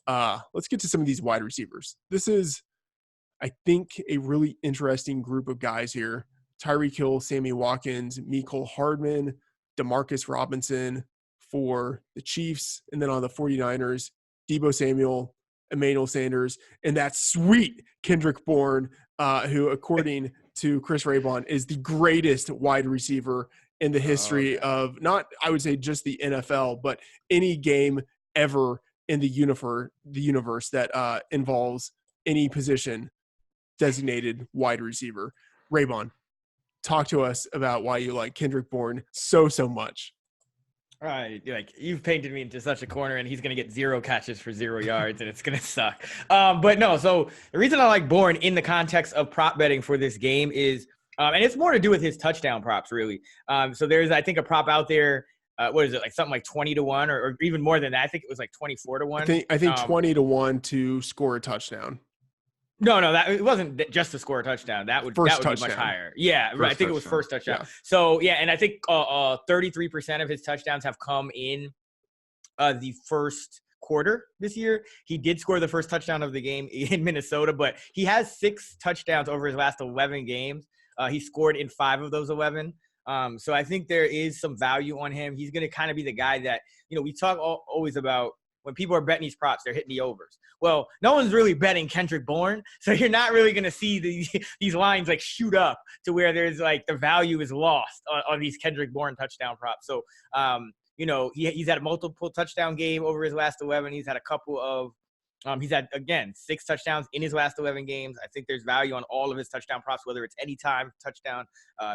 let's get to some of these wide receivers. This is, I think, a really interesting group of guys here. Tyreek Hill, Sammy Watkins, Mecole Hardman, Demarcus Robinson for the Chiefs, and then on the 49ers, Deebo Samuel, Emmanuel Sanders, and that sweet Kendrick Bourne, who, according to Chris Raybon, is the greatest wide receiver in the history of not, I would say, just the NFL, but any game ever in the universe that involves any position designated wide receiver. Raybon, talk to us about why you like Kendrick Bourne so much. All right, like you've painted me into such a corner, and he's going to get 0 catches for 0 yards, and it's going to suck. But no, so the reason I like Bourne in the context of prop betting for this game is, and it's more to do with his touchdown props, really. So there's, I think, a prop out there. What is it, like something like 20-1 or even more than that? I think it was like 24-1. I think 20-1 to score a touchation. No, that it wasn't just to score a touchdown. That would be much higher. Yeah, right. I think it was first touchdown. Yeah. So yeah, and I think 33% of his touchdowns have come in the first quarter this year. He did score the first touchdown of the game in Minnesota, but he has 6 touchdowns over his last 11 games. He scored in 5 of those 11. So I think there is some value on him. He's going to kind of be the guy that, we talk always about when people are betting these props, they're hitting the overs. Well, no one's really betting Kendrick Bourne, so you're not really going to see these lines like shoot up to where there's like the value is lost on these Kendrick Bourne touchdown props. So, he's had a multiple touchdown game over his last 11. He's had a couple of he's had, again, 6 touchdowns in his last 11 games. I think there's value on all of his touchdown props, whether it's anytime touchdown,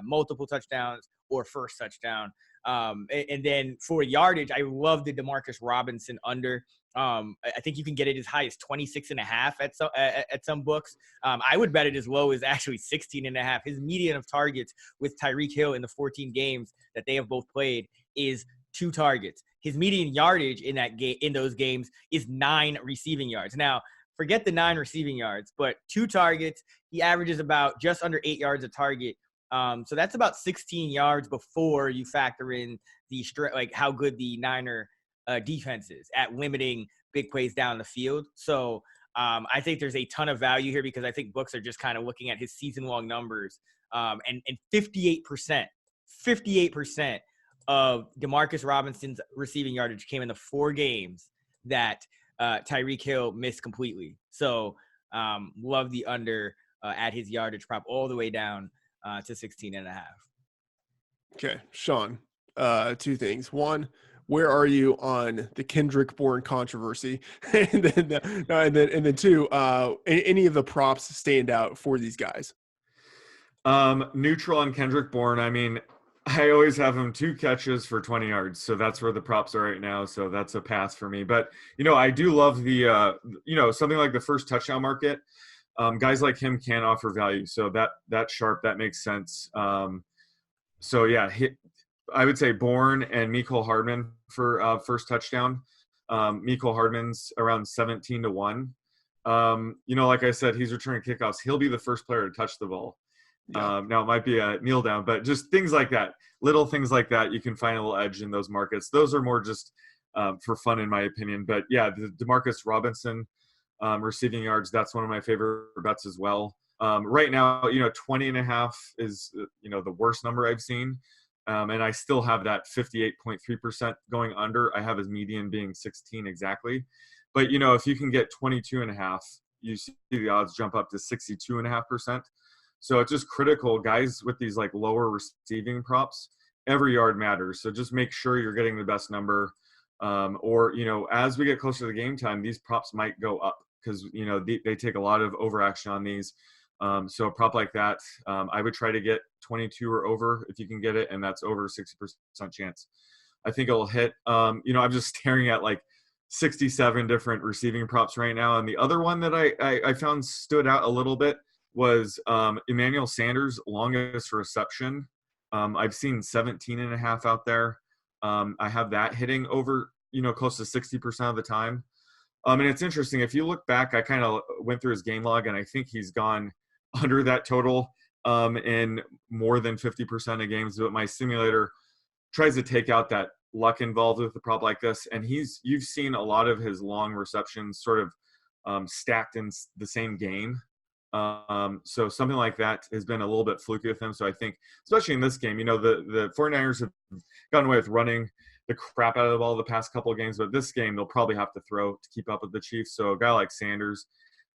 multiple touchdowns, or first touchdown. And then for yardage, I love the Demarcus Robinson under. I think you can get it as high as 26.5 at some books. I would bet it as low as actually 16.5. His median of targets with Tyreek Hill in the 14 games that they have both played is 2 targets. His median yardage in those games is 9 receiving yards. Now, forget the 9 receiving yards, but 2 targets. He averages about just under 8 yards a target. So that's about 16 yards before you factor in how good the Niner defense is at limiting big plays down the field. So I think there's a ton of value here because I think books are just kind of looking at his season-long numbers. And 58% of Demarcus Robinson's receiving yardage came in the 4 games that Tyreek Hill missed completely. So love the under at his yardage prop all the way down to 16.5. Okay, Sean, 2 things. One, where are you on the Kendrick Bourne controversy? and then 2, any of the props stand out for these guys? Neutral on Kendrick Bourne. I mean, I always have him 2 catches for 20 yards. So that's where the props are right now. So that's a pass for me. But, I do love the, something like the first touchdown market. Guys like him can offer value. So that's sharp. That makes sense. So yeah, I would say Bourne and Mecole Hardman for first touchdown. Mecole Hardman's around 17-1. Like I said, he's returning kickoffs. He'll be the first player to touch the ball. Yeah. Now it might be a kneel down, but just things like that, little things like that, you can find a little edge in those markets. Those are more just for fun, in my opinion. But yeah, the Demarcus Robinson receiving yards, that's one of my favorite bets as well. Right now, 20.5 is, the worst number I've seen. And I still have that 58.3% going under. I have his median being 16 exactly. But, if you can get 22.5, you see the odds jump up to 62.5%. So it's just critical, guys, with these like lower receiving props, every yard matters. So just make sure you're getting the best number. Or, as we get closer to the game time, these props might go up because, they take a lot of overaction on these. So a prop like that, I would try to get 22 or over if you can get it, and that's over 60% chance. I think it'll hit. I'm just staring at like 67 different receiving props right now. And the other one that I found stood out a little bit was Emmanuel Sanders' longest reception. I've seen 17.5 out there. I have that hitting over, close to 60% of the time. And it's interesting. If you look back, I kind of went through his game log, and I think he's gone under that total in more than 50% of games. But my simulator tries to take out that luck involved with a prop like this. And you've seen a lot of his long receptions sort of stacked in the same game. So something like that has been a little bit fluky with him. So I think, especially in this game, the 49ers have gotten away with running the crap out of the ball the past couple of games, but this game they'll probably have to throw to keep up with the Chiefs. So a guy like Sanders,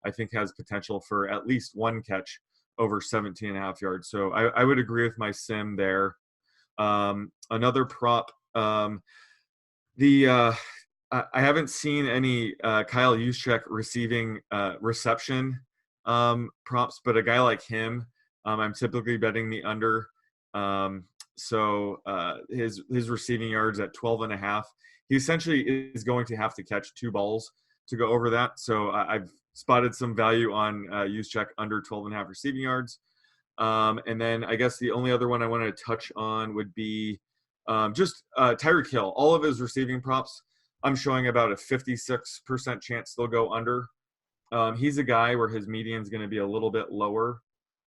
I think, has potential for at least one catch over 17.5 yards. So I would agree with my sim there. Another prop, I haven't seen any Kyle Juszczyk receiving reception props, but a guy like him, I'm typically betting the under. So his receiving yards at 12.5, he essentially is going to have to catch 2 balls to go over that. So I've spotted some value on Juszczyk under 12.5 receiving yards. And then I guess the only other one I want to touch on would be just Tyreek Hill. All of his receiving props, I'm showing about a 56% chance they'll go under. He's a guy where his median is going to be a little bit lower.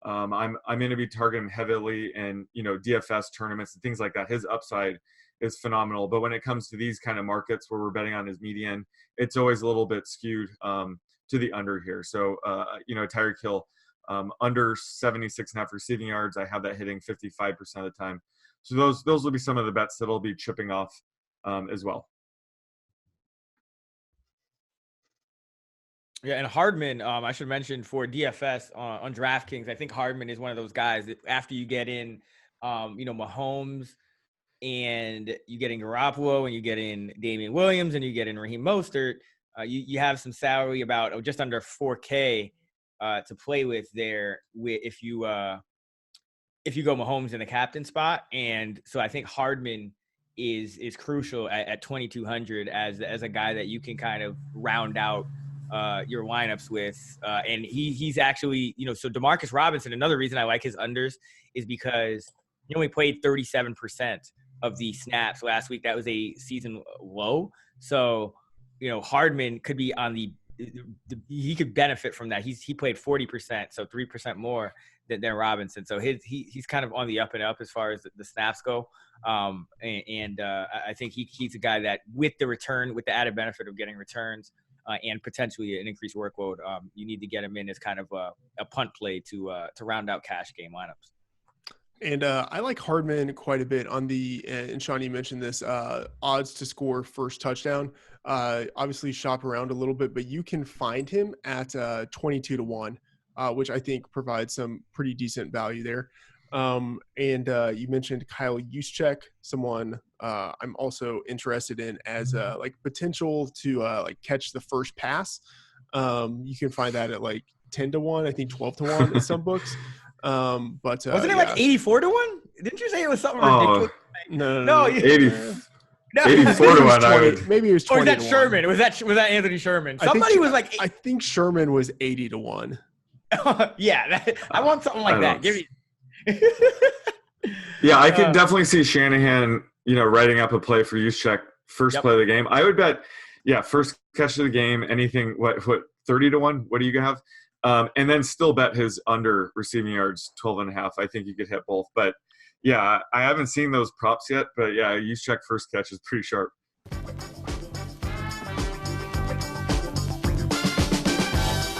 I'm going to be targeting heavily in DFS tournaments and things like that. His upside is phenomenal, but when it comes to these kind of markets where we're betting on his median, it's always a little bit skewed to the under here. So Tyreek Hill under 76.5 receiving yards, I have that hitting 55% of the time. So those will be some of the bets that'll be chipping off as well. Yeah, and Hardman, I should mention for DFS on DraftKings, I think Hardman is one of those guys that after you get in, Mahomes and you get in Garoppolo and you get in Damian Williams and you get in Raheem Mostert, you have some salary about just under 4K to play with there if you go Mahomes in the captain spot. And so I think Hardman is crucial at 2,200 as a guy that you can kind of round out your lineups with, and he's actually, so DeMarcus Robinson, another reason I like his unders is because he only played 37% of the snaps last week. That was a season low. So, Hardman could be on he could benefit from that. He played 40%, so 3% more than Robinson. So he's kind of on the up and up as far as the snaps go. I think he's a guy that with the added benefit of getting returns, and potentially an increased workload, you need to get him in as kind of a punt play to round out cash game lineups. And I like Hardman quite a bit on and Sean, you mentioned this, odds to score first touchdown. Obviously shop around a little bit, but you can find him at 22-1, which I think provides some pretty decent value there. You mentioned Kyle Juszczyk, someone I'm also interested in as potential to catch the first pass. You can find that at 10-1, I think 12-1 in some books. But wasn't it 84-1? Didn't you say it was something ridiculous? No. 84-1. Maybe it was 20. Or was that Sherman? Was that Anthony Sherman? Somebody was like. I think Sherman was 80-1. Yeah, I want something like that. Give me. Yeah, I can definitely see Shanahan, writing up a play for Juszczyk first play of the game. I would bet, first catch of the game, anything, what 30-1? What do you have? And then still bet his under receiving yards 12.5. I think you could hit both. But yeah, I haven't seen those props yet. But yeah, Juszczyk first catch is pretty sharp.